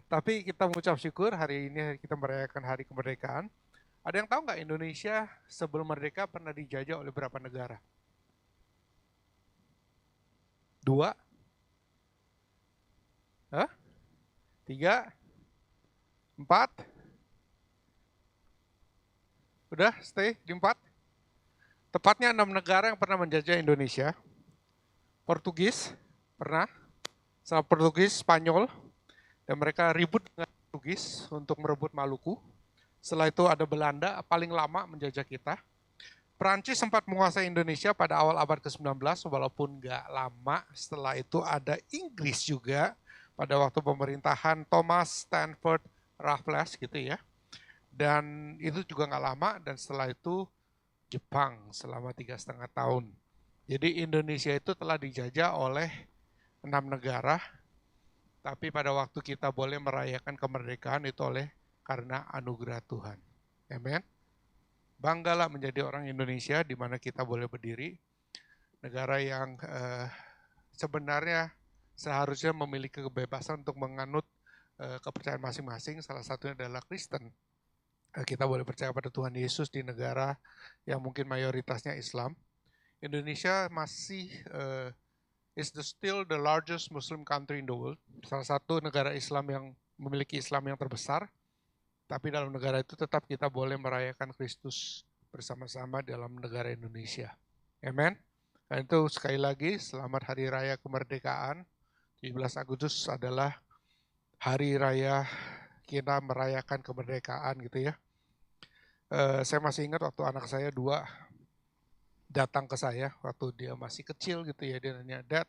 Tapi kita mengucap syukur hari ini kita merayakan hari kemerdekaan. Ada yang tahu nggak Indonesia sebelum merdeka pernah dijajah oleh berapa negara? 2? Hah? 3? 4? Udah stay di 4? Tepatnya 6 negara yang pernah menjajah Indonesia. Portugis pernah, sama Portugis, Spanyol, dan mereka ribut dengan Portugis untuk merebut Maluku. Setelah itu ada Belanda, paling lama menjajah kita. Prancis sempat menguasai Indonesia pada awal abad ke-19, walaupun nggak lama. Setelah itu ada Inggris juga pada waktu pemerintahan Thomas Stanford Raffles gitu ya. Dan itu juga nggak lama, dan setelah itu Jepang selama 3,5 tahun. Jadi Indonesia itu telah dijajah oleh 6 negara, tapi pada waktu kita boleh merayakan kemerdekaan itu karena anugerah Tuhan. Amen. Banggalah menjadi orang Indonesia di mana kita boleh berdiri, negara yang sebenarnya seharusnya memiliki kebebasan untuk menganut kepercayaan masing-masing, salah satunya adalah Kristen. Kita boleh percaya pada Tuhan Yesus di negara yang mungkin mayoritasnya Islam. Indonesia masih still the largest Muslim country in the world, salah satu negara Islam yang memiliki Islam yang terbesar. Tapi dalam negara itu tetap kita boleh merayakan Kristus bersama-sama dalam negara Indonesia. Amen. Dan itu sekali lagi selamat Hari Raya Kemerdekaan. 17 Agustus adalah Hari Raya kita merayakan kemerdekaan gitu ya. Saya masih ingat waktu anak saya 2 datang ke saya waktu dia masih kecil gitu ya. Dia nanya, "Dad,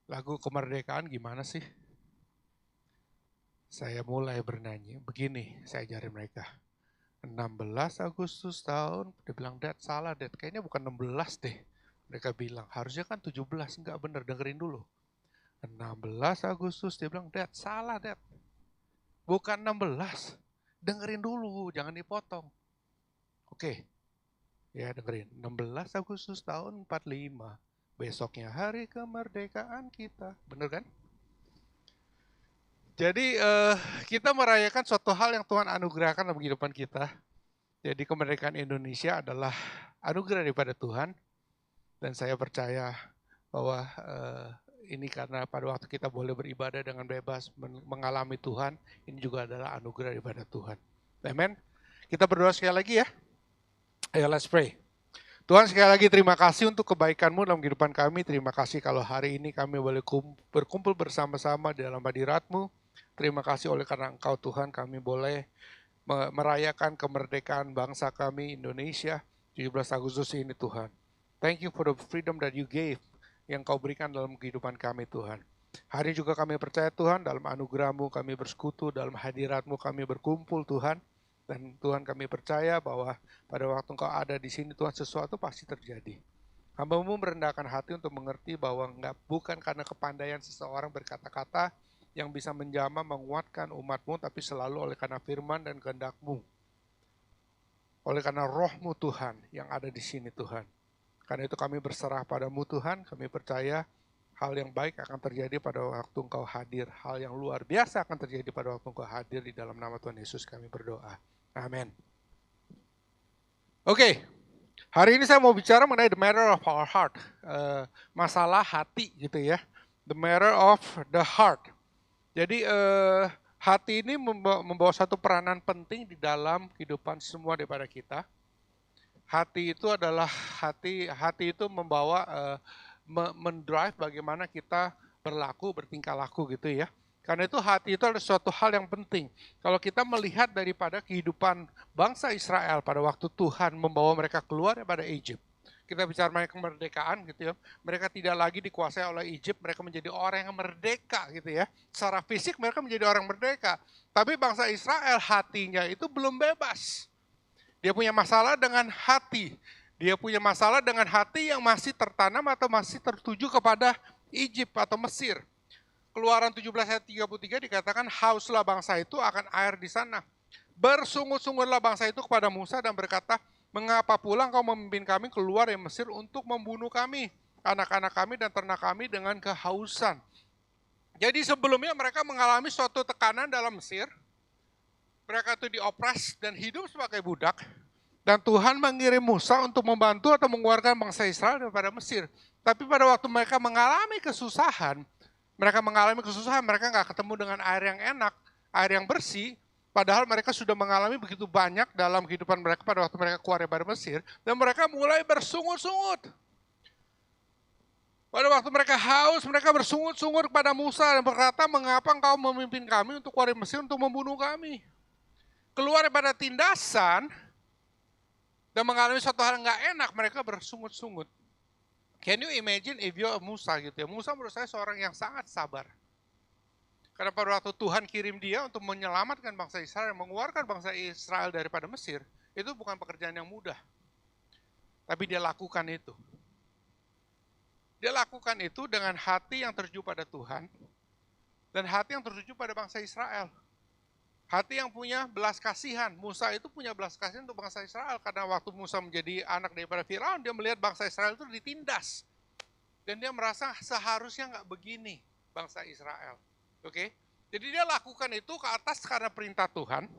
lagu kemerdekaan gimana sih?" Saya mulai bernyanyi, begini saya ajarin mereka. 16 Agustus tahun, dia bilang, "Dad salah Dad, kayaknya bukan 16 deh." Mereka bilang, harusnya kan 17, enggak bener, dengerin dulu. 16 Agustus, dia bilang, "Dad salah Dad, bukan 16, dengerin dulu, jangan dipotong." Oke, ya dengerin, 16 Agustus tahun 45, besoknya hari kemerdekaan kita, bener kan? Jadi kita merayakan suatu hal yang Tuhan anugerahkan dalam kehidupan kita. Jadi kemerdekaan Indonesia adalah anugerah daripada Tuhan. Dan saya percaya bahwa ini karena pada waktu kita boleh beribadah dengan bebas, mengalami Tuhan, ini juga adalah anugerah daripada Tuhan. Amen. Kita berdoa sekali lagi ya. Ayo let's pray. Tuhan sekali lagi terima kasih untuk kebaikan-Mu dalam kehidupan kami. Terima kasih kalau hari ini kami boleh berkumpul bersama-sama dalam hadirat-Mu. Terima kasih oleh karena Engkau Tuhan kami boleh merayakan kemerdekaan bangsa kami Indonesia 17 Agustus ini Tuhan. Thank you for the freedom that you gave yang Kau berikan dalam kehidupan kami Tuhan. Hari juga kami percaya Tuhan dalam anugerah-Mu kami bersekutu, dalam hadirat-Mu kami berkumpul Tuhan. Dan Tuhan kami percaya bahwa pada waktu Engkau ada di sini Tuhan sesuatu pasti terjadi. Hamba-Mu merendahkan hati untuk mengerti bahwa bukan karena kepandaian seseorang berkata-kata yang bisa menjamah menguatkan umat-Mu, tapi selalu oleh karena firman dan kehendak-Mu. Oleh karena roh-Mu Tuhan yang ada di sini Tuhan. Karena itu kami berserah pada-Mu Tuhan, kami percaya hal yang baik akan terjadi pada waktu Engkau hadir. Hal yang luar biasa akan terjadi pada waktu Engkau hadir di dalam nama Tuhan Yesus kami berdoa. Amin. Oke, hari ini saya mau bicara mengenai the matter of our heart. Masalah hati gitu ya. The matter of the heart. Jadi hati ini membawa satu peranan penting di dalam kehidupan semua daripada kita. Hati itu adalah hati itu membawa mendrive bagaimana kita bertingkah laku gitu ya. Karena itu hati itu adalah suatu hal yang penting. Kalau kita melihat daripada kehidupan bangsa Israel pada waktu Tuhan membawa mereka keluar daripada Egypt. Kita bicara mengenai kemerdekaan gitu ya. Mereka tidak lagi dikuasai oleh Egypt, mereka menjadi orang yang merdeka gitu ya. Secara fisik mereka menjadi orang merdeka. Tapi bangsa Israel hatinya itu belum bebas. Dia punya masalah dengan hati. Dia punya masalah dengan hati yang masih tertanam atau masih tertuju kepada Egypt atau Mesir. Keluaran 17 ayat 33 dikatakan, hauslah bangsa itu akan air di sana. Bersungut-sungutlah bangsa itu kepada Musa dan berkata, mengapa pulang kau memimpin kami keluar dari Mesir untuk membunuh kami, anak-anak kami dan ternak kami dengan kehausan. Jadi sebelumnya mereka mengalami suatu tekanan dalam Mesir. Mereka itu diopres dan hidup sebagai budak. Dan Tuhan mengirim Musa untuk membantu atau mengeluarkan bangsa Israel daripada Mesir. Tapi pada waktu mereka mengalami kesusahan, mereka nggak ketemu dengan air yang enak, air yang bersih. Padahal mereka sudah mengalami begitu banyak dalam kehidupan mereka pada waktu mereka keluar dari Mesir. Dan mereka mulai bersungut-sungut. Pada waktu mereka haus, mereka bersungut-sungut kepada Musa dan berkata, mengapa engkau memimpin kami untuk keluar dari Mesir untuk membunuh kami? Keluar daripada tindasan dan mengalami suatu hal yang nggak enak, mereka bersungut-sungut. Can you imagine if you're Musa gitu ya? Musa menurut saya seorang yang sangat sabar. Karena pada waktu Tuhan kirim dia untuk menyelamatkan bangsa Israel, mengeluarkan bangsa Israel daripada Mesir, itu bukan pekerjaan yang mudah. Tapi dia lakukan itu. Dia lakukan itu dengan hati yang tertuju pada Tuhan dan hati yang tertuju pada bangsa Israel. Hati yang punya belas kasihan. Musa itu punya belas kasihan untuk bangsa Israel karena waktu Musa menjadi anak daripada Firaun, dia melihat bangsa Israel itu ditindas. Dan dia merasa seharusnya nggak begini bangsa Israel. Oke? Jadi dia lakukan itu ke atas karena perintah Tuhan.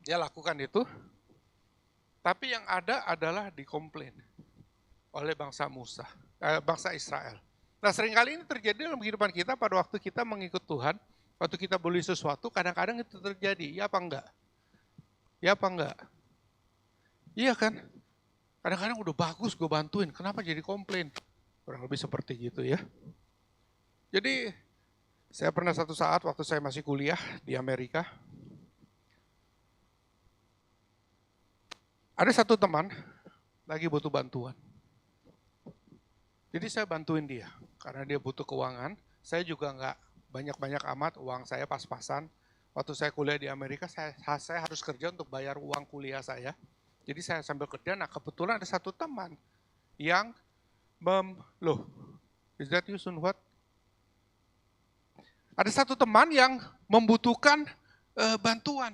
Dia lakukan itu. Tapi yang ada adalah dikomplain oleh bangsa Israel. Nah, seringkali ini terjadi dalam kehidupan kita pada waktu kita mengikut Tuhan, waktu kita beli sesuatu, kadang-kadang itu terjadi. Ya apa enggak? Ya apa enggak? Iya kan? Kadang-kadang udah bagus gue bantuin, kenapa jadi komplain? Kurang lebih seperti gitu ya. Jadi, saya pernah satu saat waktu saya masih kuliah di Amerika, ada satu teman lagi butuh bantuan. Jadi saya bantuin dia, karena dia butuh keuangan. Saya juga nggak banyak-banyak amat, uang saya pas-pasan. Waktu saya kuliah di Amerika, saya harus kerja untuk bayar uang kuliah saya. Jadi saya sambil kerja, nah kebetulan ada satu teman yang, is that you soon what? Ada satu teman yang membutuhkan bantuan.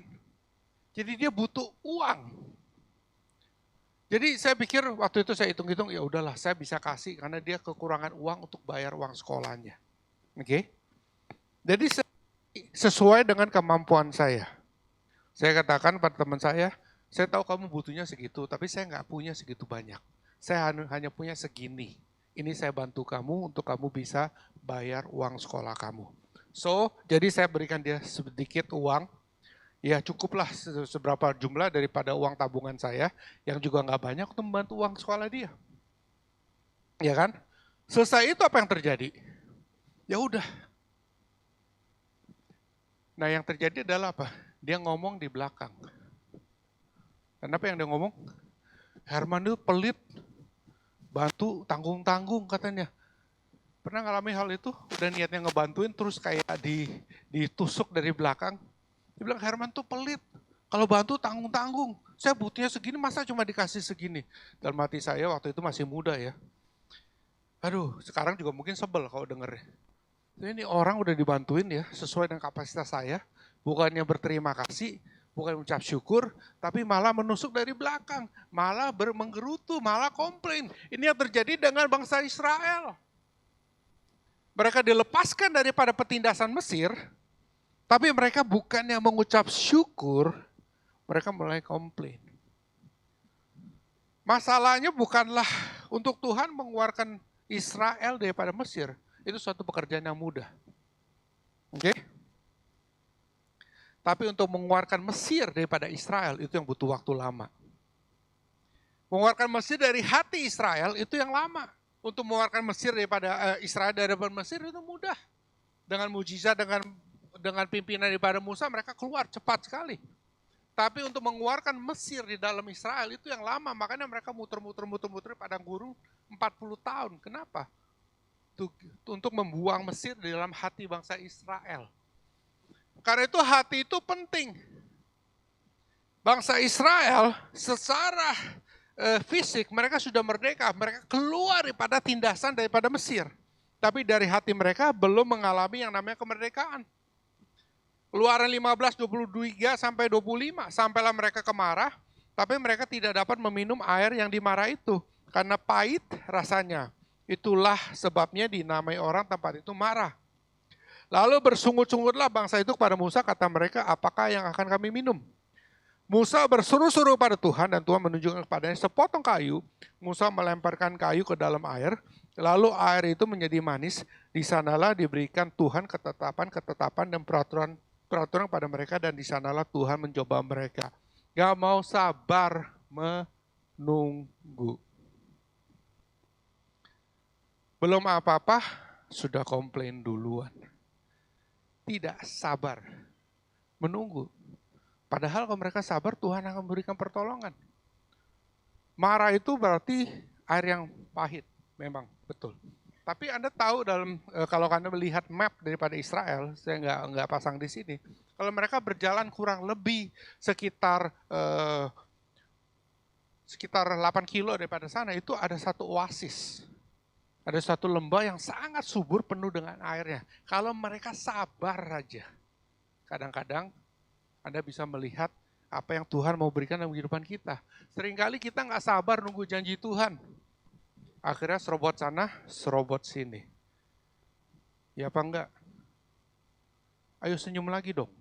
Jadi dia butuh uang. Jadi saya pikir waktu itu saya hitung-hitung, ya udahlah saya bisa kasih karena dia kekurangan uang untuk bayar uang sekolahnya. Oke? Jadi sesuai dengan kemampuan saya. Saya katakan pada teman saya tahu kamu butuhnya segitu, tapi saya nggak punya segitu banyak. Saya hanya punya segini. Ini saya bantu kamu untuk kamu bisa bayar uang sekolah kamu. So, jadi saya berikan dia sedikit uang. Ya cukuplah seberapa jumlah daripada uang tabungan saya yang juga nggak banyak untuk membantu uang sekolah dia. Ya kan? Selesai itu apa yang terjadi? Ya udah. Nah yang terjadi adalah apa? Dia ngomong di belakang. Kenapa yang dia ngomong? Herman itu pelit, bantu tanggung-tanggung katanya. Pernah ngalami hal itu? Udah niatnya ngebantuin terus kayak ditusuk dari belakang. Dia bilang Herman tuh pelit, kalau bantu tanggung-tanggung. Saya butuhnya segini, masa cuma dikasih segini? Dalam hati saya waktu itu masih muda ya. Aduh, sekarang juga mungkin sebel kalau denger. Ini orang udah dibantuin ya, sesuai dengan kapasitas saya. Bukannya berterima kasih, bukan ucap syukur, tapi malah menusuk dari belakang. Malah menggerutu, malah komplain. Ini yang terjadi dengan bangsa Israel. Mereka dilepaskan daripada petindasan Mesir, tapi mereka bukannya mengucap syukur, mereka mulai komplain. Masalahnya bukanlah untuk Tuhan mengeluarkan Israel daripada Mesir. Itu suatu pekerjaan yang mudah. Oke? Tapi untuk mengeluarkan Mesir daripada Israel, itu yang butuh waktu lama. Mengeluarkan Mesir dari hati Israel, itu yang lama. Untuk mengeluarkan Mesir daripada Israel daripada Mesir, itu mudah. Dengan mujizat, dengan pimpinan daripada Musa, mereka keluar cepat sekali. Tapi untuk mengeluarkan Mesir di dalam Israel itu yang lama, makanya mereka muter-muter padang gurun 40 tahun. Kenapa? Untuk membuang Mesir di dalam hati bangsa Israel. Karena itu hati itu penting. Bangsa Israel secara fisik mereka sudah merdeka, mereka keluar daripada tindasan daripada Mesir. Tapi dari hati mereka belum mengalami yang namanya kemerdekaan. Keluaran 15, 23 sampai 25, sampailah mereka kemarah, tapi mereka tidak dapat meminum air yang dimarah itu, karena pahit rasanya. Itulah sebabnya dinamai orang tempat itu marah. Lalu bersungut-sungutlah bangsa itu kepada Musa, kata mereka, apakah yang akan kami minum? Musa berseru-seru pada Tuhan dan Tuhan menunjukkan kepadanya sepotong kayu. Musa melemparkan kayu ke dalam air, lalu air itu menjadi manis. Di sanalah diberikan Tuhan ketetapan dan peraturan pada mereka, dan di sanalah Tuhan mencoba mereka. Gak mau sabar menunggu. Belum apa-apa, sudah komplain duluan. Tidak sabar menunggu. Padahal kalau mereka sabar, Tuhan akan memberikan pertolongan. Marah itu berarti air yang pahit, memang betul. Tapi Anda tahu kalau Anda melihat map daripada Israel, saya nggak pasang di sini. Kalau mereka berjalan kurang lebih sekitar 8 kilo daripada sana, itu ada satu oasis. Ada satu lembah yang sangat subur penuh dengan airnya. Kalau mereka sabar aja, kadang-kadang Anda bisa melihat apa yang Tuhan mau berikan dalam kehidupan kita. Seringkali kita nggak sabar nunggu janji Tuhan. Akhirnya serobot sana, serobot sini. Ya apa enggak? Ayo senyum lagi dong.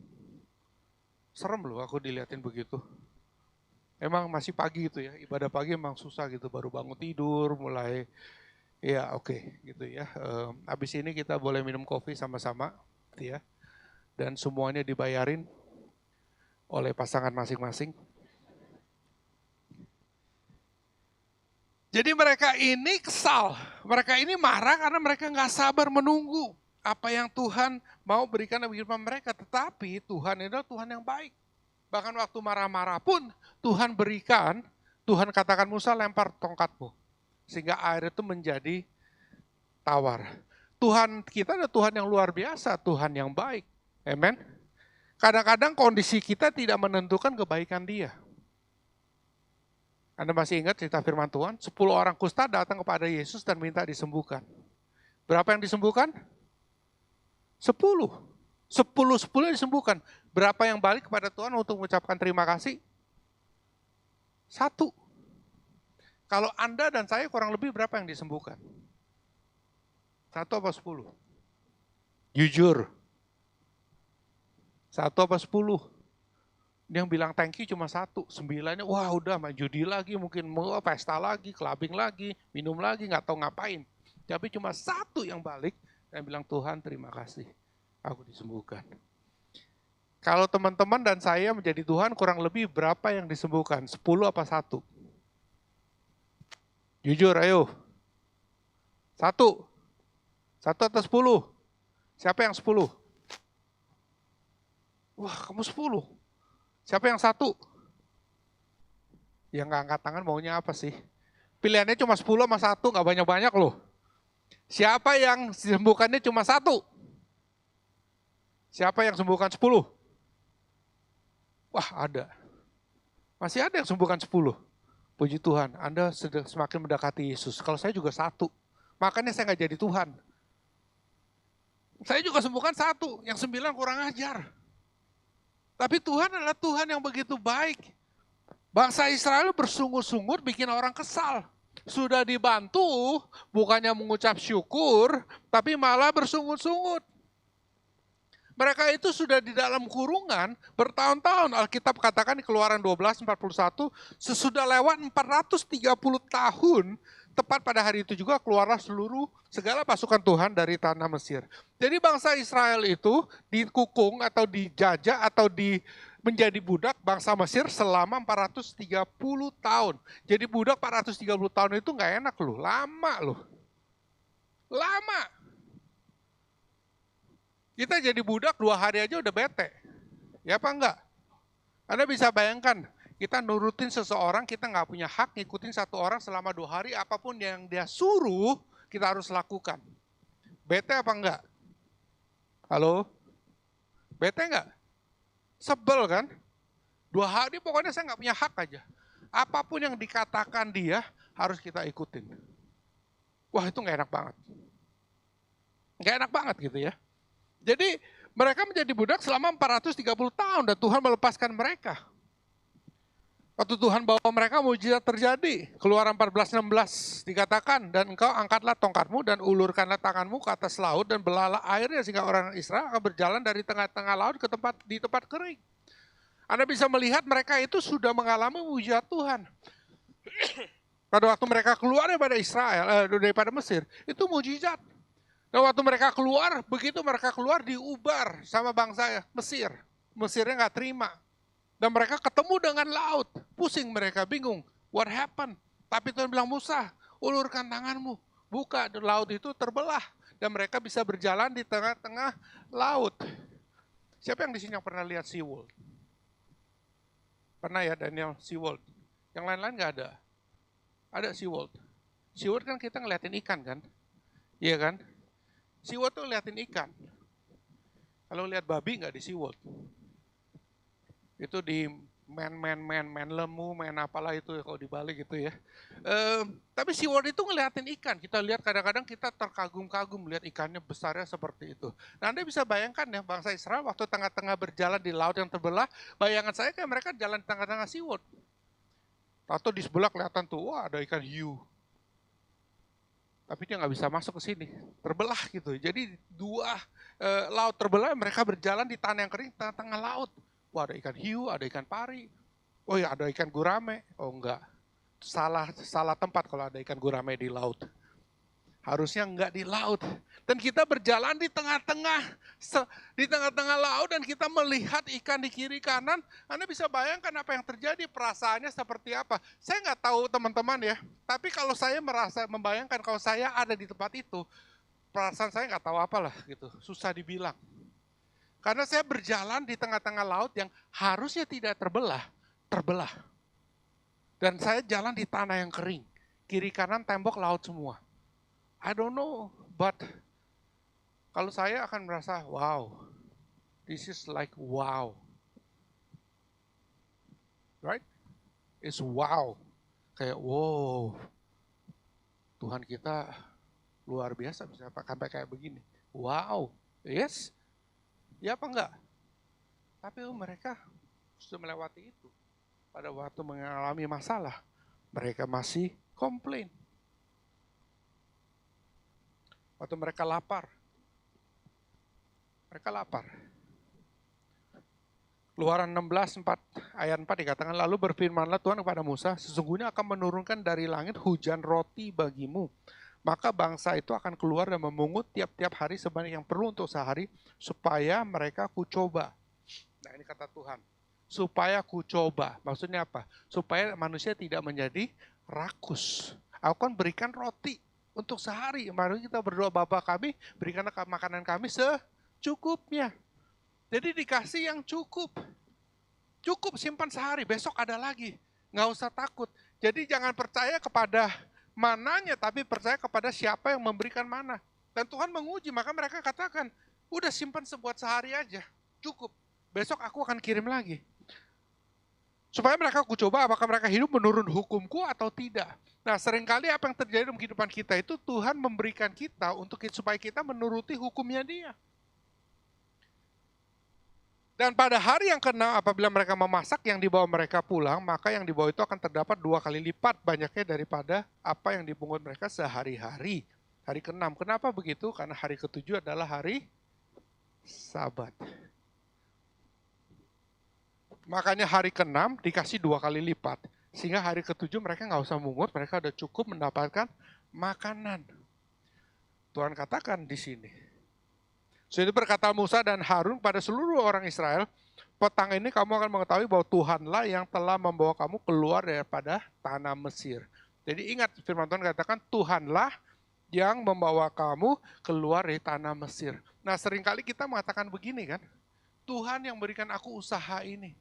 Serem loh aku dilihatin begitu. Emang masih pagi gitu ya, ibadah pagi emang susah gitu. Baru bangun tidur, mulai ya oke, gitu ya. Habis ini kita boleh minum kopi sama-sama ya. Dan semuanya dibayarin oleh pasangan masing-masing. Jadi mereka ini kesal, mereka ini marah karena mereka nggak sabar menunggu apa yang Tuhan mau berikan dalam kehidupan mereka. Tetapi Tuhan adalah Tuhan yang baik. Bahkan waktu marah-marah pun Tuhan berikan, Tuhan katakan Musa lempar tongkatmu. Sehingga air itu menjadi tawar. Tuhan kita adalah Tuhan yang luar biasa, Tuhan yang baik. Amen. Kadang-kadang kondisi kita tidak menentukan kebaikan Dia. Anda masih ingat cerita firman Tuhan? 10 orang kusta datang kepada Yesus dan minta disembuhkan. Berapa yang disembuhkan? 10. 10 disembuhkan. Berapa yang balik kepada Tuhan untuk mengucapkan terima kasih? 1. Kalau Anda dan saya kurang lebih berapa yang disembuhkan? 1 apa 10? Jujur. 1 apa 10? Dia yang bilang thank you cuma 1, 9-nya wah udah main judi lagi, mungkin mau pesta lagi, clubbing lagi, minum lagi, nggak tahu ngapain. Tapi cuma 1 yang balik dan bilang Tuhan terima kasih, aku disembuhkan. Kalau teman-teman dan saya menjadi Tuhan kurang lebih berapa yang disembuhkan? 10 apa 1? Jujur ayo. 1. 1 atau 10? Siapa yang 10? Wah kamu 10. Siapa yang 1? Yang nggak angkat tangan maunya apa sih? Pilihannya cuma 10 sama 1, nggak banyak-banyak loh. Siapa yang sembuhkannya cuma 1? Siapa yang sembuhkan 10? Wah ada. Masih ada yang sembuhkan 10. Puji Tuhan, Anda sudah semakin mendekati Yesus. Kalau saya juga 1. Makanya saya nggak jadi Tuhan. Saya juga sembuhkan 1, yang 9 kurang ajar. Tapi Tuhan adalah Tuhan yang begitu baik. Bangsa Israel bersungut-sungut bikin orang kesal. Sudah dibantu, bukannya mengucap syukur, tapi malah bersungut-sungut. Mereka itu sudah di dalam kurungan bertahun-tahun. Alkitab katakan di Keluaran 12:41, sesudah lewat 430 tahun, tepat pada hari itu juga keluarlah segala pasukan Tuhan dari tanah Mesir. Jadi bangsa Israel itu dikukung atau dijajah atau menjadi budak bangsa Mesir selama 430 tahun. Jadi budak 430 tahun itu nggak enak loh, lama loh. Lama. Kita jadi budak 2 hari aja udah bete. Ya apa enggak? Anda bisa bayangkan, kita nurutin seseorang, kita nggak punya hak ngikutin satu orang selama 2 hari, apapun yang dia suruh, kita harus lakukan. Bete apa enggak? Halo? Bete enggak? Sebel kan? 2 hari pokoknya saya nggak punya hak aja. Apapun yang dikatakan dia, harus kita ikutin. Wah itu nggak enak banget. Nggak enak banget gitu ya. Jadi mereka menjadi budak selama 430 tahun dan Tuhan melepaskan mereka. Waktu Tuhan bawa mereka, mujizat terjadi. Keluaran 14:16 dikatakan, dan engkau angkatlah tongkatmu dan ulurkanlah tanganmu ke atas laut dan belalah airnya sehingga orang Israel akan berjalan dari tengah-tengah laut di tempat kering. Anda bisa melihat mereka itu sudah mengalami mujizat Tuhan. Pada waktu mereka keluar daripada Mesir, itu mujizat. Dan waktu mereka keluar, begitu mereka keluar diubar sama bangsa Mesir. Mesirnya nggak terima. Dan mereka ketemu dengan laut. Pusing mereka, bingung. What happened? Tapi Tuhan bilang, Musa, ulurkan tanganmu. Buka, laut itu terbelah. Dan mereka bisa berjalan di tengah-tengah laut. Siapa yang di sini yang pernah lihat SeaWorld? Pernah ya, Daniel, SeaWorld? Yang lain-lain nggak ada. Ada SeaWorld. SeaWorld kan kita ngeliatin ikan kan? Iya kan? SeaWorld tuh ngeliatin ikan. Kalau lihat babi nggak di SeaWorld. Itu di main lemu, main apalah itu ya kalau di Bali gitu ya. Tapi SeaWorld itu ngeliatin ikan. Kita lihat kadang-kadang kita terkagum-kagum melihat ikannya besarnya seperti itu. Nah, Anda bisa bayangkan ya bangsa Israel waktu tengah-tengah berjalan di laut yang terbelah, bayangan saya kayak mereka jalan di tengah-tengah SeaWorld. Atau di sebelah kelihatan tuh, wah ada ikan hiu. Tapi dia nggak bisa masuk ke sini, terbelah gitu. Jadi dua laut terbelah, mereka berjalan di tanah yang kering, tengah-tengah laut. Wah ada ikan hiu, ada ikan pari. Oh ya ada ikan gurame. Oh enggak, salah tempat kalau ada ikan gurame di laut. Harusnya enggak di laut. Dan kita berjalan di tengah-tengah laut dan kita melihat ikan di kiri kanan. Anda bisa bayangkan apa yang terjadi, perasaannya seperti apa. Saya nggak tahu teman-teman ya, tapi kalau saya membayangkan kalau saya ada di tempat itu, perasaan saya nggak tahu apalah gitu, susah dibilang. Karena saya berjalan di tengah-tengah laut yang harusnya tidak terbelah. Dan saya jalan di tanah yang kering. Kiri kanan tembok laut semua. I don't know, but kalau saya akan merasa, wow, this is like wow. Right? It's wow. Kayak wow, Tuhan kita luar biasa bisa sampai kayak begini. Wow, yes. Ya apa enggak? Tapi mereka sudah melewati itu. Pada waktu mengalami masalah, mereka masih komplain. Waktu mereka lapar. Keluaran 16 ayat 4 dikatakan, lalu berfirmanlah Tuhan kepada Musa, sesungguhnya akan menurunkan dari langit hujan roti bagimu. Maka bangsa itu akan keluar dan memungut tiap-tiap hari sebanyak yang perlu untuk sehari, supaya mereka kucoba. Nah ini kata Tuhan, supaya kucoba. Maksudnya apa? Supaya manusia tidak menjadi rakus. Aku akan berikan roti untuk sehari. Mari kita berdoa, Bapa kami, berikanlah makanan kami secukupnya. Jadi dikasih yang cukup. Cukup simpan sehari, besok ada lagi. Nggak usah takut. Jadi jangan percaya kepada mananya, tapi percaya kepada siapa yang memberikan mana. Dan Tuhan menguji, maka mereka katakan, udah simpan sebuat sehari aja, cukup. Besok aku akan kirim lagi. Supaya mereka aku coba apakah mereka hidup menurut hukumku atau tidak. Nah seringkali apa yang terjadi dalam kehidupan kita itu Tuhan memberikan kita untuk supaya kita menuruti hukumnya Dia. Dan pada hari yang ke-6 apabila mereka memasak yang dibawa mereka pulang, maka yang dibawa itu akan terdapat 2 kali lipat banyaknya daripada apa yang dipungut mereka sehari-hari. Hari ke-6. Kenapa begitu? Karena hari ke-7 adalah hari Sabat. Makanya hari ke-6 dikasih 2 kali lipat. Sehingga hari ke-7 mereka nggak usah mungut, mereka udah cukup mendapatkan makanan. Tuhan katakan di sini. Jadi berkata Musa dan Harun pada seluruh orang Israel, petang ini kamu akan mengetahui bahwa Tuhanlah yang telah membawa kamu keluar daripada tanah Mesir. Jadi ingat firman Tuhan katakan Tuhanlah yang membawa kamu keluar dari tanah Mesir. Nah seringkali kita mengatakan begini kan, Tuhan yang berikan aku usaha ini.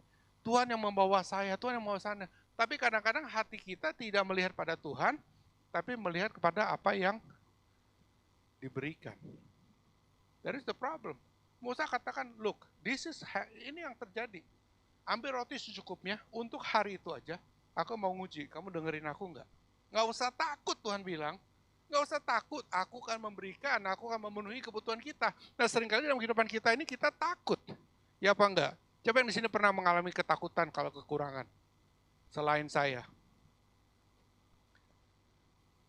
Tuhan yang membawa saya, Tuhan yang membawa sana. Tapi kadang-kadang hati kita tidak melihat pada Tuhan, tapi melihat kepada apa yang diberikan. That is the problem. Musa katakan, look, ini yang terjadi. Ambil roti secukupnya, untuk hari itu aja, aku mau nguji, kamu dengerin aku enggak? Enggak usah takut Tuhan bilang, enggak usah takut, aku akan memberikan, aku akan memenuhi kebutuhan kita. Nah seringkali dalam kehidupan kita ini kita takut. Ya apa enggak? Coba yang di sini pernah mengalami ketakutan kalau kekurangan? selain saya.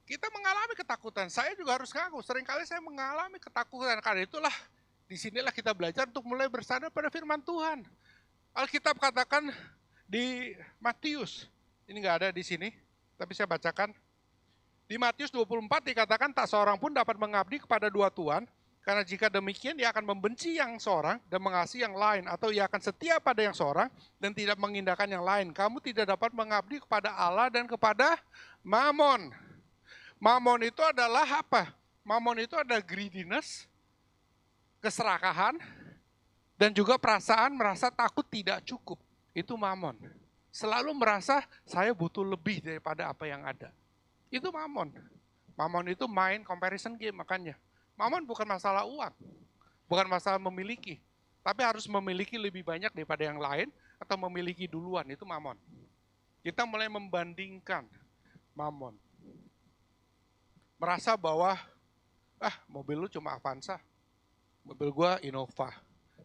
Kita mengalami ketakutan. Saya juga harus ngaku, seringkali saya mengalami ketakutan. Karena itulah, disinilah kita belajar untuk mulai bersandar pada firman Tuhan. Alkitab katakan di Matius, ini nggak ada di sini, tapi saya bacakan. Di Matius 24 dikatakan, tak seorang pun dapat mengabdi kepada dua tuan, karena jika demikian ia akan membenci yang seorang dan mengasihi yang lain, atau ia akan setia pada yang seorang dan tidak mengindahkan yang lain. Kamu tidak dapat mengabdi kepada Allah dan kepada Mamon. Mamon itu adalah apa? Mamon itu ada greediness, keserakahan, dan juga perasaan merasa takut tidak cukup. Itu mamon. Selalu merasa saya butuh lebih daripada apa yang ada. Itu mamon. Mamon itu main comparison game makanya. Mamon bukan masalah uang, bukan masalah memiliki, tapi harus memiliki lebih banyak daripada yang lain atau memiliki duluan, itu mamon. Kita mulai membandingkan mamon. Merasa bahwa mobil lu cuma Avanza, mobil gua Innova.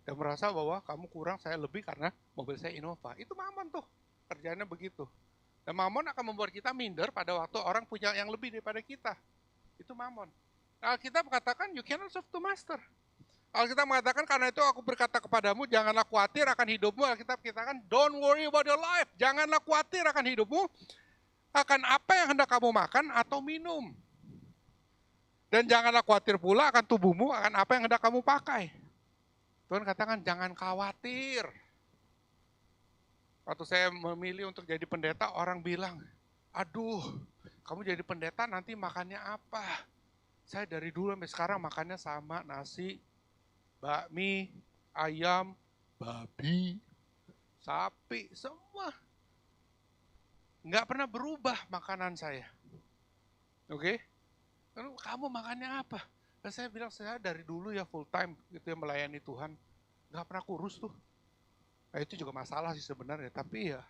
Dan merasa bahwa kamu kurang, saya lebih karena mobil saya Innova. Itu mamon tuh, kerjanya begitu. Dan mamon akan membuat kita minder pada waktu orang punya yang lebih daripada kita. Itu mamon. Alkitab katakan you cannot serve two master. Alkitab mengatakan karena itu aku berkata kepadamu janganlah khawatir akan hidupmu. Alkitab katakan don't worry about your life. Janganlah khawatir akan hidupmu, akan apa yang hendak kamu makan atau minum. Dan janganlah khawatir pula akan tubuhmu, akan apa yang hendak kamu pakai. Tuhan katakan jangan khawatir. Waktu saya memilih untuk jadi pendeta, orang bilang, aduh, kamu jadi pendeta nanti makannya apa? Saya dari dulu sampai sekarang makannya sama, nasi, bakmi, ayam, babi, sapi, semua. Nggak pernah berubah makanan saya. Oke? Kamu makannya apa? Dan saya bilang, saya dari dulu ya full time gitu ya melayani Tuhan. Nggak pernah kurus tuh. Nah, itu juga masalah sih sebenarnya, tapi ya.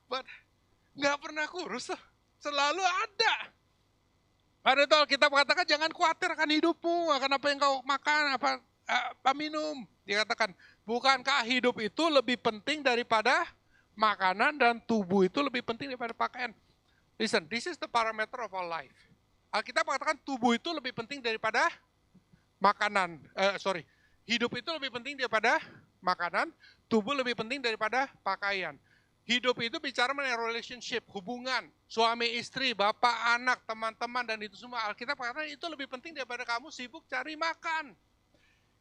But nggak pernah kurus tuh. Selalu ada. Pada itu kita mengatakan jangan khawatir akan hidupmu, akan apa yang kau makan, apa minum. Dikatakan, bukankah hidup itu lebih penting daripada makanan dan tubuh itu lebih penting daripada pakaian? Listen, this is the parameter of our life. Alkitab mengatakan tubuh itu lebih penting daripada makanan. Hidup itu lebih penting daripada makanan, tubuh lebih penting daripada pakaian. Hidup itu bicara mengenai relationship, hubungan, suami istri, bapak, anak, teman-teman, dan itu semua. Alkitab mengatakan itu lebih penting daripada kamu sibuk cari makan.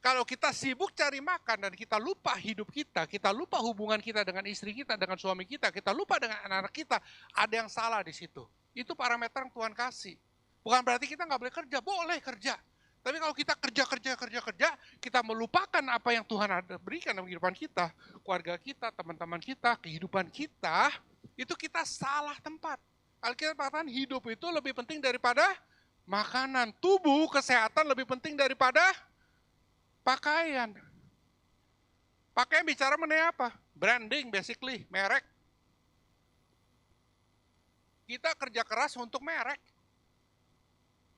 Kalau kita sibuk cari makan dan kita lupa hidup kita lupa hubungan kita dengan istri kita, dengan suami kita lupa dengan anak-anak kita, ada yang salah di situ. Itu parameter yang Tuhan kasih. Bukan berarti kita nggak boleh kerja, boleh kerja. Tapi kalau kita kerja, kita melupakan apa yang Tuhan ada berikan dalam kehidupan kita, keluarga kita, teman-teman kita, kehidupan kita, itu kita salah tempat. Alkitab katakan hidup itu lebih penting daripada makanan, tubuh, kesehatan lebih penting daripada pakaian. Pakaian bicara mengenai apa? Branding basically, merek. Kita kerja keras untuk merek.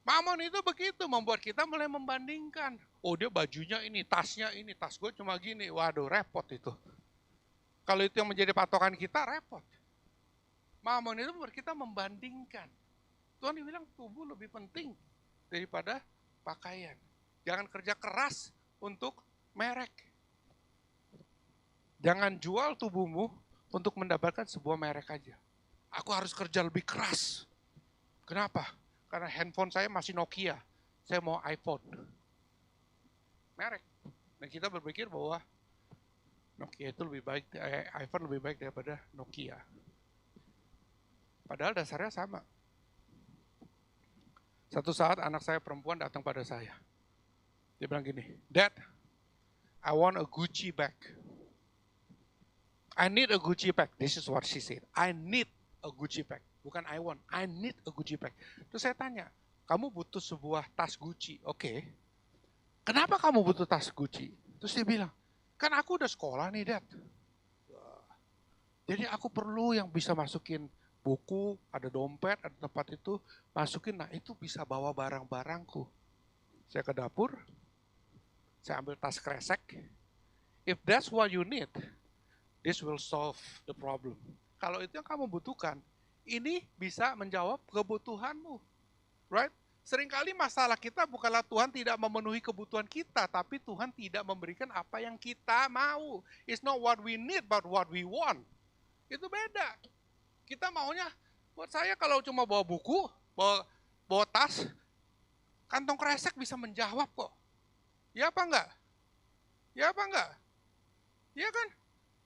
Mamon itu begitu, membuat kita mulai membandingkan. Oh dia bajunya ini, tasnya ini, tas gue cuma gini. Waduh repot itu. Kalau itu yang menjadi patokan kita, repot. Mamon itu membuat kita membandingkan. Tuhan bilang tubuh lebih penting daripada pakaian. Jangan kerja keras untuk merek. Jangan jual tubuhmu untuk mendapatkan sebuah merek aja. Aku harus kerja lebih keras. Kenapa? Karena handphone saya masih Nokia. Saya mau iPhone. Merek. Dan kita berpikir bahwa Nokia itu lebih baik, iPhone lebih baik daripada Nokia. Padahal dasarnya sama. Satu saat anak saya perempuan datang pada saya. Dia bilang gini, Dad, I want a Gucci bag. I need a Gucci bag. This is what she said. I need a Gucci bag. Bukan I want, I need a Gucci bag. Terus saya tanya, kamu butuh sebuah tas Gucci, oke. Kenapa kamu butuh tas Gucci? Terus dia bilang, kan aku udah sekolah nih, Dad. Jadi aku perlu yang bisa masukin buku, ada dompet, ada tempat itu, masukin, nah itu bisa bawa barang-barangku. Saya ke dapur, saya ambil tas kresek. If that's what you need, this will solve the problem. Kalau itu yang kamu butuhkan, ini bisa menjawab kebutuhanmu. Right? Seringkali masalah kita bukanlah Tuhan tidak memenuhi kebutuhan kita, tapi Tuhan tidak memberikan apa yang kita mau. It's not what we need, but what we want. Itu beda. Kita maunya, buat saya kalau cuma bawa buku, bawa tas, kantong kresek bisa menjawab kok. Ya apa enggak? Ya apa enggak? Ya kan?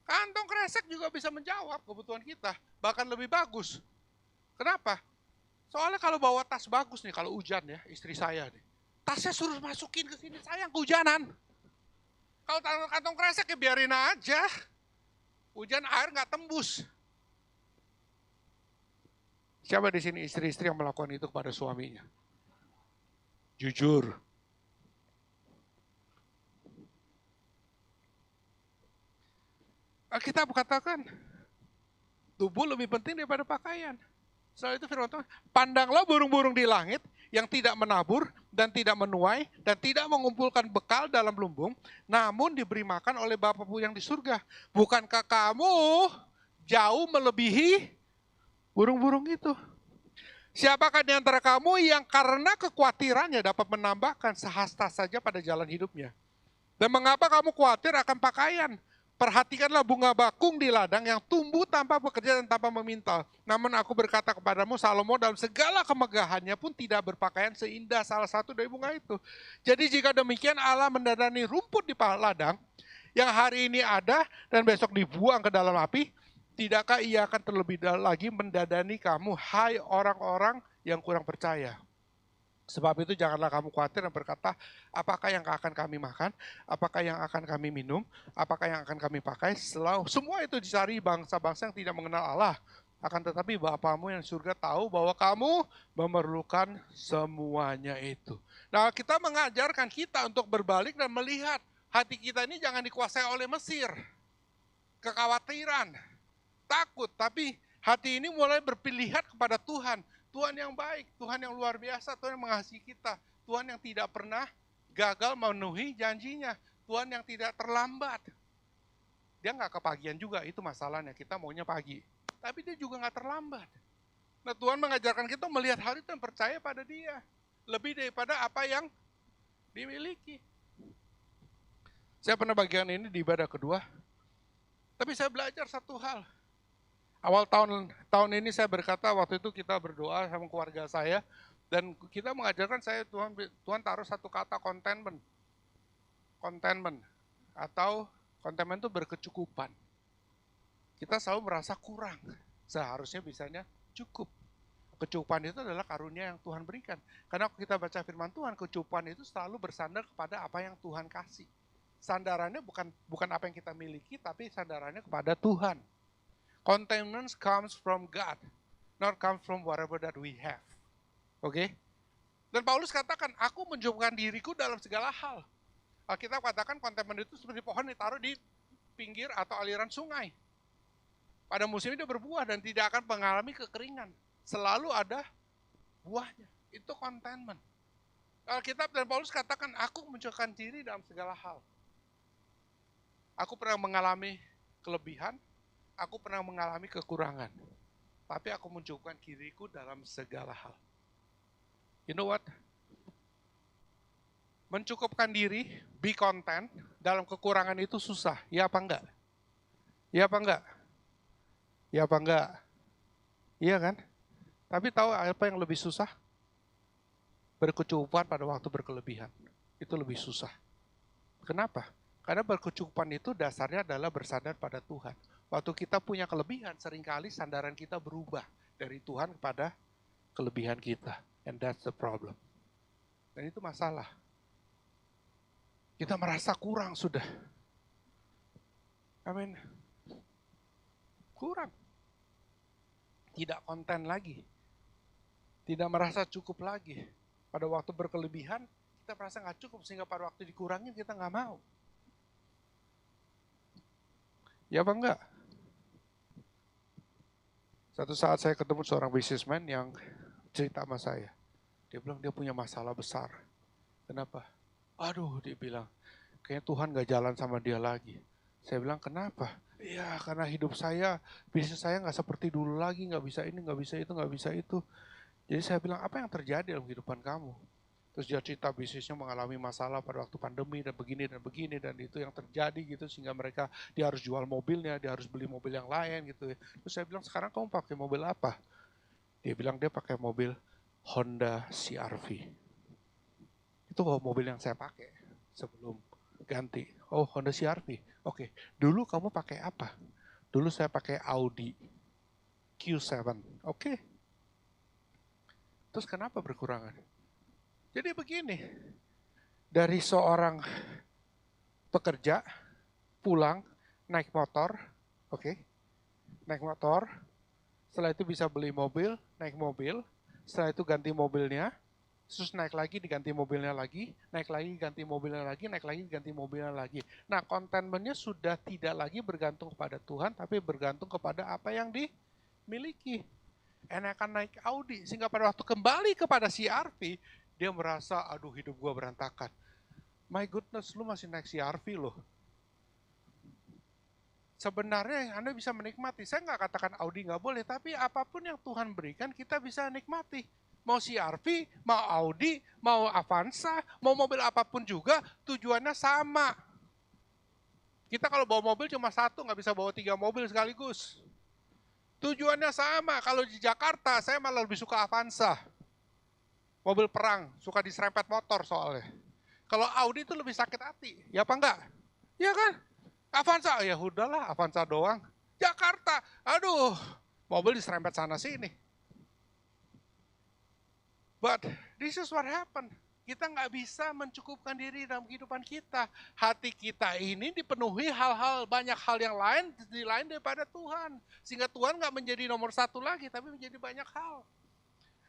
Kantong kresek juga bisa menjawab kebutuhan kita, bahkan lebih bagus. Kenapa? Soalnya kalau bawa tas bagus nih, kalau hujan ya, istri saya nih, tasnya suruh masukin ke sini, sayang kehujanan. Kalau kantong kresek ya biarin aja, hujan air nggak tembus. Siapa di sini istri-istri yang melakukan itu kepada suaminya? Jujur. Kita katakan, tubuh lebih penting daripada pakaian. Setelah itu firman Tuhan, pandanglah burung-burung di langit yang tidak menabur dan tidak menuai dan tidak mengumpulkan bekal dalam lumbung, namun diberi makan oleh Bapamu yang di surga. Bukankah kamu jauh melebihi burung-burung itu? Siapakah di antara kamu yang karena kekhawatirannya dapat menambahkan sehasta saja pada jalan hidupnya? Dan mengapa kamu khawatir akan pakaian? Perhatikanlah bunga bakung di ladang yang tumbuh tanpa bekerja dan tanpa memintal. Namun aku berkata kepadamu, Salomo dalam segala kemegahannya pun tidak berpakaian seindah salah satu dari bunga itu. Jadi jika demikian Allah mendadani rumput di ladang, yang hari ini ada dan besok dibuang ke dalam api, tidakkah ia akan terlebih lagi mendadani kamu, hai orang-orang yang kurang percaya? Sebab itu janganlah kamu khawatir dan berkata, apakah yang akan kami makan, apakah yang akan kami minum, apakah yang akan kami pakai. Semua itu dicari bangsa-bangsa yang tidak mengenal Allah. Akan tetapi Bapamu yang surga tahu bahwa kamu memerlukan semuanya itu. Nah, kita mengajarkan kita untuk berbalik dan melihat hati kita ini jangan dikuasai oleh Mesir. Kekhawatiran, takut, tapi hati ini mulai berpilihan kepada Tuhan. Tuhan yang baik, Tuhan yang luar biasa, Tuhan yang mengasihi kita, Tuhan yang tidak pernah gagal memenuhi janjinya, Tuhan yang tidak terlambat. Dia nggak kepagian juga, itu masalahnya, kita maunya pagi. Tapi dia juga nggak terlambat. Nah Tuhan mengajarkan kita melihat hal itu dan percaya pada dia. Lebih daripada apa yang dimiliki. Saya pernah bagian ini di ibadah kedua, tapi saya belajar satu hal. Awal tahun ini saya berkata, waktu itu kita berdoa sama keluarga saya, dan kita mengajarkan saya, Tuhan taruh satu kata contentment. Contentment, atau contentment itu berkecukupan. Kita selalu merasa kurang, seharusnya bisanya cukup. Kecukupan itu adalah karunia yang Tuhan berikan. Karena kita baca firman Tuhan, kecukupan itu selalu bersandar kepada apa yang Tuhan kasih. Sandarannya bukan apa yang kita miliki, tapi sandarannya kepada Tuhan. Contentment comes from God, not comes from whatever that we have. Oke? Dan Paulus katakan, aku mencukupkan diriku dalam segala hal. Kita katakan contentment itu seperti pohon ditaruh di pinggir atau aliran sungai. Pada musim itu berbuah dan tidak akan mengalami kekeringan. Selalu ada buahnya. Itu contentment. Alkitab dan Paulus katakan, aku mencukupkan diri dalam segala hal. Aku pernah mengalami kelebihan, aku pernah mengalami kekurangan, tapi aku mencukupkan diriku dalam segala hal. You know what? Mencukupkan diri, be content, dalam kekurangan itu susah. Ya apa enggak? Ya apa enggak? Ya apa enggak? Iya kan? Tapi tahu apa yang lebih susah? Berkecukupan pada waktu berkelebihan. Itu lebih susah. Kenapa? Karena berkecukupan itu dasarnya adalah bersandar pada Tuhan. Waktu kita punya kelebihan, seringkali sandaran kita berubah dari Tuhan kepada kelebihan kita. And that's the problem. Dan itu masalah. Kita merasa kurang sudah. Kurang. Tidak konten lagi. Tidak merasa cukup lagi. Pada waktu berkelebihan, kita merasa nggak cukup, sehingga pada waktu dikurangin kita nggak mau. Ya apa enggak? Satu saat saya ketemu seorang businessman yang cerita sama saya. Dia bilang dia punya masalah besar. Kenapa? Aduh, dia bilang, kayaknya Tuhan gak jalan sama dia lagi. Saya bilang, kenapa? Iya, karena hidup saya, bisnis saya nggak seperti dulu lagi, nggak bisa ini, nggak bisa itu, nggak bisa itu. Jadi saya bilang, apa yang terjadi dalam kehidupan kamu? Terus dia cerita bisnisnya mengalami masalah pada waktu pandemi dan begini dan itu yang terjadi gitu, sehingga dia harus jual mobilnya, dia harus beli mobil yang lain gitu. Terus saya bilang, sekarang kamu pakai mobil apa? Dia bilang dia pakai mobil Honda CR-V. Itu mobil yang saya pakai sebelum ganti. Oh, Honda CR-V. Oke, dulu kamu pakai apa? Dulu saya pakai Audi Q7. Oke. Terus kenapa berkurangan? Jadi begini, dari seorang pekerja pulang naik motor, oke, naik motor, setelah itu bisa beli mobil, naik mobil, setelah itu ganti mobilnya, terus naik lagi diganti mobilnya lagi, naik lagi ganti mobilnya lagi, naik lagi ganti mobilnya lagi. Nah, kontenmennya sudah tidak lagi bergantung kepada Tuhan, tapi bergantung kepada apa yang dimiliki. Enakan naik Audi, sehingga pada waktu kembali kepada CR-V, dia merasa, aduh hidup gua berantakan. My goodness, lu masih naik CR-V loh. Sebenarnya yang Anda bisa menikmati, saya nggak katakan Audi nggak boleh, tapi apapun yang Tuhan berikan kita bisa nikmati. Mau CR-V, mau Audi, mau Avanza, mau mobil apapun juga, tujuannya sama. Kita kalau bawa mobil cuma satu, nggak bisa bawa 3 mobil sekaligus. Tujuannya sama, kalau di Jakarta saya malah lebih suka Avanza. Mobil perang, suka diserempet motor soalnya. Kalau Audi itu lebih sakit hati, ya apa enggak? Ya kan? Avanza, ya udahlah Avanza doang. Jakarta, aduh, mobil diserempet sana sini. But this is what happened. Kita nggak bisa mencukupkan diri dalam kehidupan kita. Hati kita ini dipenuhi banyak hal yang lain, daripada Tuhan. Sehingga Tuhan nggak menjadi nomor satu lagi, tapi menjadi banyak hal.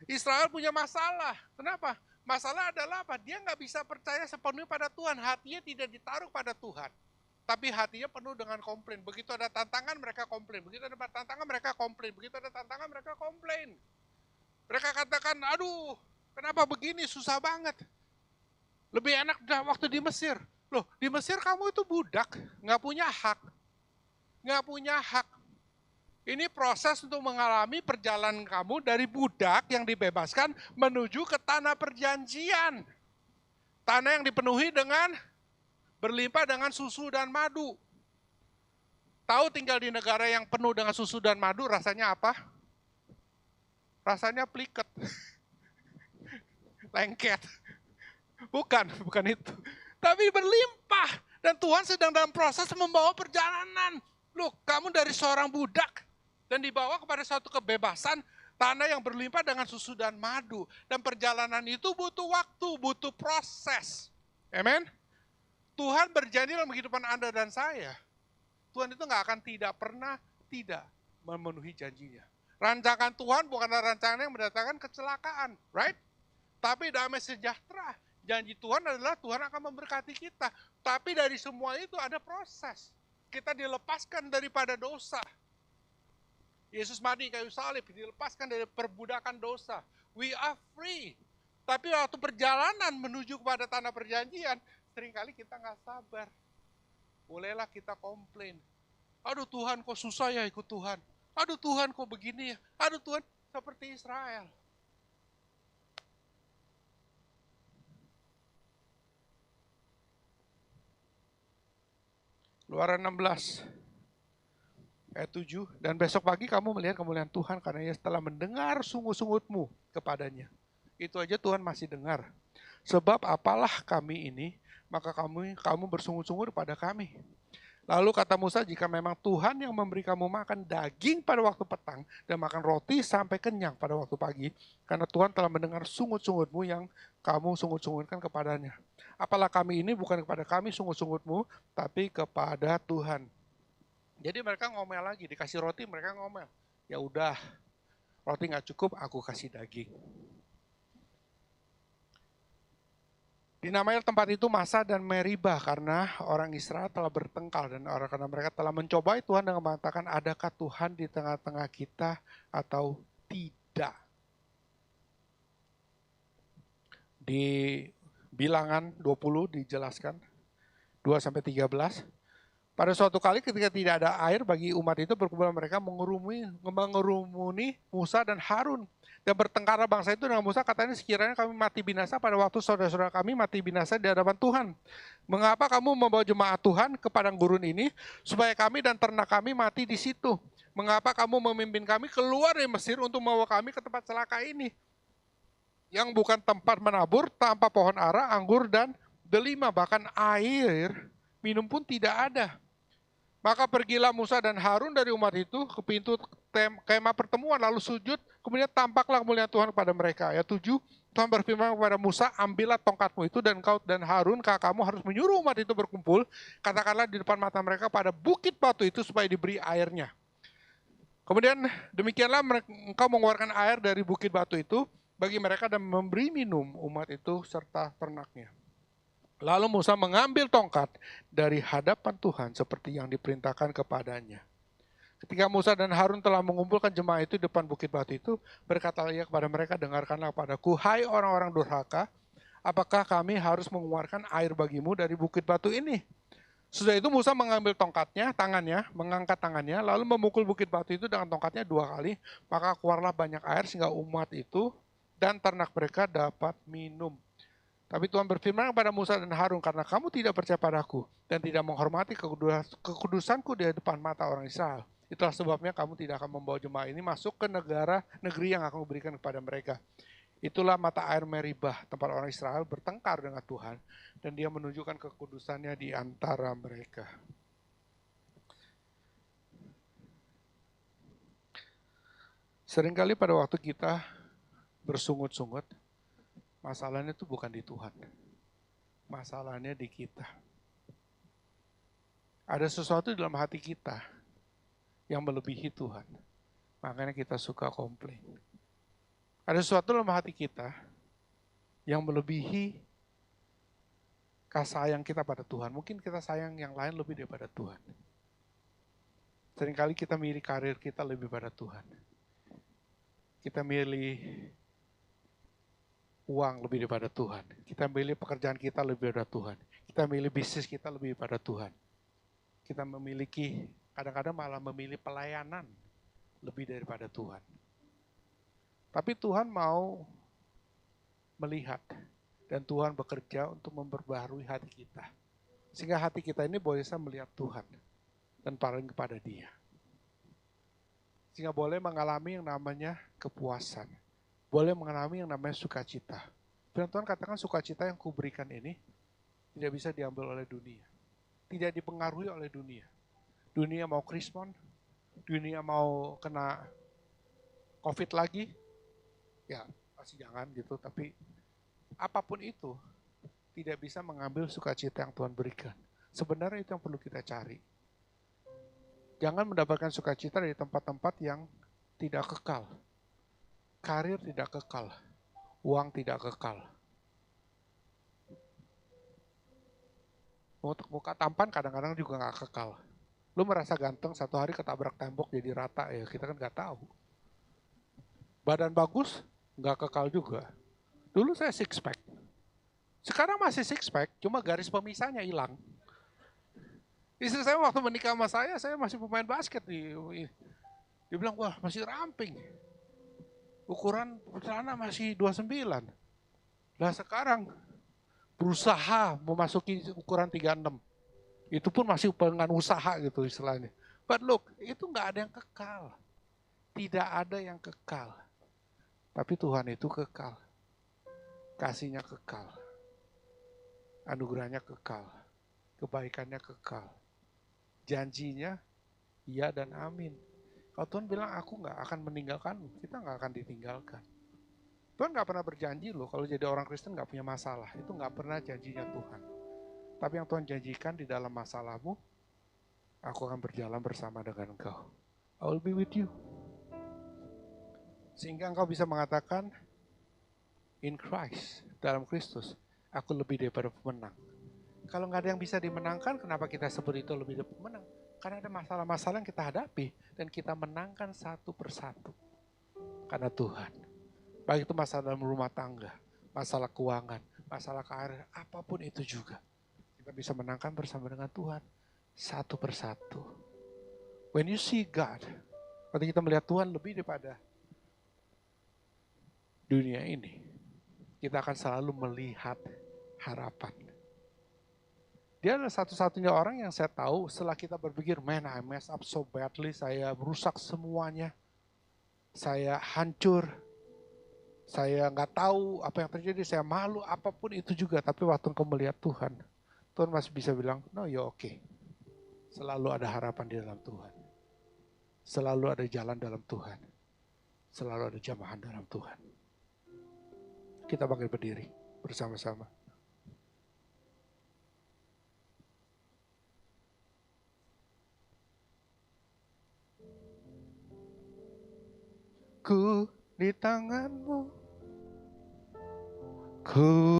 Israel punya masalah. Kenapa? Masalah adalah apa? Dia nggak bisa percaya sepenuhnya pada Tuhan. Hatinya tidak ditaruh pada Tuhan. Tapi hatinya penuh dengan komplain. Begitu ada tantangan mereka komplain. Begitu ada tantangan mereka komplain. Begitu ada tantangan mereka komplain. Mereka katakan, aduh, kenapa begini, susah banget. Lebih enak waktu di Mesir. Loh, di Mesir kamu itu budak, nggak punya hak. Nggak punya hak. Ini proses untuk mengalami perjalanan kamu dari budak yang dibebaskan menuju ke tanah perjanjian. Tanah yang dipenuhi dengan berlimpah dengan susu dan madu. Tahu tinggal di negara yang penuh dengan susu dan madu rasanya apa? Rasanya pliket. Lengket. Bukan itu. Tapi berlimpah. Dan Tuhan sedang dalam proses membawa perjalanan. Loh, kamu dari seorang budak dan dibawa kepada suatu kebebasan, tanah yang berlimpah dengan susu dan madu. Dan perjalanan itu butuh waktu, butuh proses. Amen? Tuhan berjanji dalam kehidupan Anda dan saya. Tuhan itu nggak akan tidak memenuhi janjinya. Rancangan Tuhan bukanlah rancangan yang mendatangkan kecelakaan, right? Tapi damai sejahtera. Janji Tuhan adalah Tuhan akan memberkati kita. Tapi dari semua itu ada proses. Kita dilepaskan daripada dosa. Yesus mati kayu salib, dilepaskan dari perbudakan dosa. We are free. Tapi waktu perjalanan menuju kepada tanah perjanjian, seringkali kita nggak sabar. Bolehlah kita komplain. Aduh Tuhan kok susah ya ikut Tuhan. Aduh Tuhan kok begini ya. Aduh Tuhan, seperti Israel. Keluaran 16 ayat 7, dan besok pagi kamu melihat kemuliaan Tuhan karena ia telah mendengar sungut-sungutmu kepadanya. Itu aja Tuhan masih dengar. Sebab apalah kami ini, maka kamu bersungut-sungut pada kami. Lalu kata Musa, jika memang Tuhan yang memberi kamu makan daging pada waktu petang dan makan roti sampai kenyang pada waktu pagi, karena Tuhan telah mendengar sungut-sungutmu yang kamu sungut-sungutkan kepadanya. Apalah kami ini bukan kepada kami sungut-sungutmu, tapi kepada Tuhan. Jadi mereka ngomel lagi, dikasih roti mereka ngomel. Ya udah, roti nggak cukup, aku kasih daging. Dinamai tempat itu Masa dan Meribah karena orang Israel telah bertengkar dan karena mereka telah mencobai Tuhan dengan mengatakan, adakah Tuhan di tengah-tengah kita atau tidak? Di Bilangan 20 dijelaskan 2-13. Pada suatu kali ketika tidak ada air bagi umat itu, berkumpul mereka mengerumuni Musa dan Harun. Dan bertengkarlah bangsa itu dengan Musa, katanya sekiranya kami mati binasa pada waktu saudara-saudara kami mati binasa di hadapan Tuhan. Mengapa kamu membawa jemaat Tuhan ke padang gurun ini, supaya kami dan ternak kami mati di situ? Mengapa kamu memimpin kami keluar dari Mesir untuk membawa kami ke tempat celaka ini? Yang bukan tempat menabur, tanpa pohon ara, anggur, dan delima, bahkan air minum pun tidak ada. Maka pergilah Musa dan Harun dari umat itu ke pintu kemah pertemuan, lalu sujud, kemudian tampaklah kemuliaan Tuhan kepada mereka. Ayat 7, Tuhan berfirman kepada Musa, ambillah tongkatmu itu dan kau dan Harun kakakmu harus menyuruh umat itu berkumpul, katakanlah di depan mata mereka pada bukit batu itu supaya diberi airnya. Kemudian demikianlah engkau mengeluarkan air dari bukit batu itu bagi mereka dan memberi minum umat itu serta ternaknya. Lalu Musa mengambil tongkat dari hadapan Tuhan seperti yang diperintahkan kepadanya. Ketika Musa dan Harun telah mengumpulkan jemaah itu di depan bukit batu itu, berkatalah ia kepada mereka, dengarkanlah padaku, hai orang-orang durhaka, apakah kami harus mengeluarkan air bagimu dari bukit batu ini? Sudah itu Musa mengambil tongkatnya, mengangkat tangannya, lalu memukul bukit batu itu dengan tongkatnya 2 kali, maka keluarlah banyak air sehingga umat itu dan ternak mereka dapat minum. Tapi Tuhan berfirman kepada Musa dan Harun, karena kamu tidak percaya padaku dan tidak menghormati kekudusanku di depan mata orang Israel, itulah sebabnya kamu tidak akan membawa jemaah ini masuk ke negeri yang aku berikan kepada mereka. Itulah mata air Meribah, tempat orang Israel bertengkar dengan Tuhan, dan dia menunjukkan kekudusannya di antara mereka. Seringkali pada waktu kita bersungut-sungut, masalahnya itu bukan di Tuhan. Masalahnya di kita. Ada sesuatu dalam hati kita yang melebihi Tuhan. Makanya kita suka komplain. Ada sesuatu dalam hati kita yang melebihi kasih sayang kita pada Tuhan. Mungkin kita sayang yang lain lebih daripada Tuhan. Seringkali kita milih karir kita lebih pada Tuhan. Kita milih uang lebih daripada Tuhan. Kita milih pekerjaan kita lebih daripada Tuhan. Kita milih bisnis kita lebih daripada Tuhan. Kita memiliki, kadang-kadang malah memilih pelayanan lebih daripada Tuhan. Tapi Tuhan mau melihat dan Tuhan bekerja untuk memperbaharui hati kita. Sehingga hati kita ini boleh bisa melihat Tuhan dan paling kepada Dia. Sehingga boleh mengalami yang namanya kepuasan. Boleh mengalami yang namanya sukacita. Firman Tuhan katakan sukacita yang kuberikan ini tidak bisa diambil oleh dunia. Tidak dipengaruhi oleh dunia. Dunia mau krismon, dunia mau kena COVID lagi, ya pasti jangan gitu. Tapi apapun itu tidak bisa mengambil sukacita yang Tuhan berikan. Sebenarnya itu yang perlu kita cari. Jangan mendapatkan sukacita dari tempat-tempat yang tidak kekal. Karir tidak kekal, uang tidak kekal. Muka tampan kadang-kadang juga gak kekal. Lu merasa ganteng, satu hari ketabrak tembok jadi rata, ya kita kan gak tahu. Badan bagus, gak kekal juga. Dulu saya six pack. Sekarang masih six pack, cuma garis pemisahnya hilang. Istri saya waktu menikah sama saya masih pemain basket. Dia bilang, wah masih ramping. Ukuran celana masih 29. Lah sekarang berusaha memasuki ukuran 36. Itu pun masih dengan usaha gitu istilahnya. But look, itu nggak ada yang kekal. Tidak ada yang kekal. Tapi Tuhan itu kekal. Kasihnya kekal. Anugerahnya kekal. Kebaikannya kekal. Janjinya iya dan amin. Kalau Tuhan bilang aku nggak akan meninggalkanmu, kita nggak akan ditinggalkan. Tuhan nggak pernah berjanji loh, kalau jadi orang Kristen nggak punya masalah. Itu nggak pernah janjinya Tuhan. Tapi yang Tuhan janjikan di dalam masalahmu, aku akan berjalan bersama dengan engkau. I will be with you. Sehingga engkau bisa mengatakan, in Christ, dalam Kristus, aku lebih daripada pemenang. Kalau nggak ada yang bisa dimenangkan, kenapa kita sebut itu lebih dari pemenang? Karena ada masalah-masalah yang kita hadapi dan kita menangkan satu persatu. Karena Tuhan. Baik itu masalah dalam rumah tangga, masalah keuangan, masalah karir, apapun itu juga. Kita bisa menangkan bersama dengan Tuhan. satu persatu. When you see God, waktu kita melihat Tuhan lebih daripada dunia ini, kita akan selalu melihat harapan. Dia adalah satu-satunya orang yang saya tahu setelah kita berpikir, man, I mess up so badly, saya merusak semuanya, saya hancur, saya nggak tahu apa yang terjadi, saya malu, apapun itu juga. Tapi waktu engkau melihat Tuhan, Tuhan masih bisa bilang, no, you're okay. Selalu ada harapan di dalam Tuhan. Selalu ada jalan dalam Tuhan. Selalu ada jamahan dalam Tuhan. Kita bangkit berdiri bersama-sama. Ku di tanganmu, ku